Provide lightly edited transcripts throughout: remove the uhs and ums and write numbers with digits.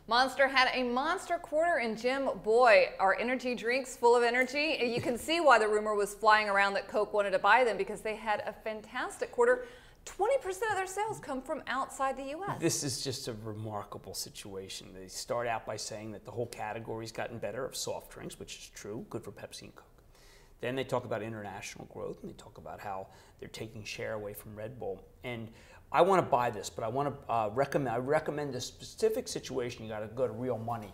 Monster had a monster quarter, and Jim, boy, are energy drinks full of energy. You can see why the rumor was flying around that Coke wanted to buy them, because they had a fantastic quarter. 20% of their sales come from outside the U.S. This is just a remarkable situation. They start out by saying that the whole category's gotten better of soft drinks, which is true, good for Pepsi and Coke. Then they talk about international growth, and they talk about how they're taking share away from Red Bull. And I want to buy this, but I want to recommend a specific situation. You got to go to real money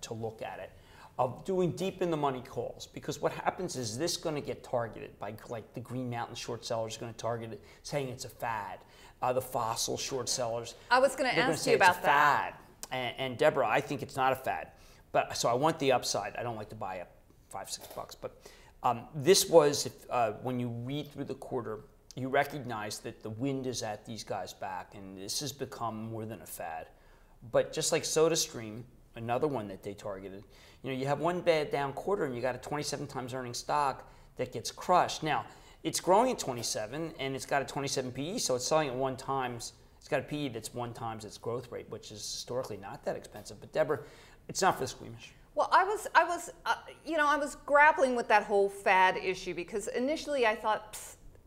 to look at it, of doing deep in the money calls, because what happens is this going to get targeted by, like, the Green Mountain short sellers are going to target it, saying it's a fad. The fossil short sellers, I was going to ask you about that. Fad. And Deborah, I think it's not a fad, but so I want the upside. I don't like to buy up $5-6, but this was when you read through the quarter, you recognize that the wind is at these guys' back, and this has become more than a fad. But just like SodaStream, another one that they targeted, you have one bad down quarter and you got a 27 times earning stock that gets crushed. Now, it's growing at 27 and it's got a 27 PE, so it's selling at 1 times. It's got a PE that's 1 times its growth rate, which is historically not that expensive. But Deborah, it's not for the squeamish. Well, I was grappling with that whole fad issue, because initially I thought,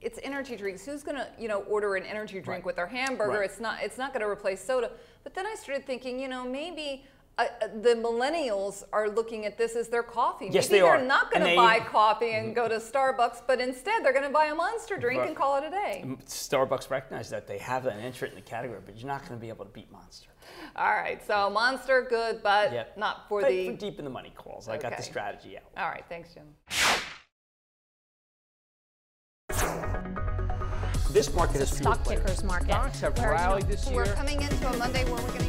it's energy drinks. Who's going to, order an energy drink with their hamburger? Right. It's not going to replace soda. But then I started thinking, maybe the millennials are looking at this as their coffee. Yes, maybe they are. They're not going to buy coffee and go to Starbucks, but instead they're going to buy a Monster drink and call it a day. Starbucks recognizes that they have an entrant in the category, but you're not going to be able to beat Monster. All right, so Monster, good, but not for but the... for deep in the money calls. I got the strategy out. All right, thanks, Jim. This market is stock picker's market. Stocks have rallied this year. We're coming into a Monday where we're going to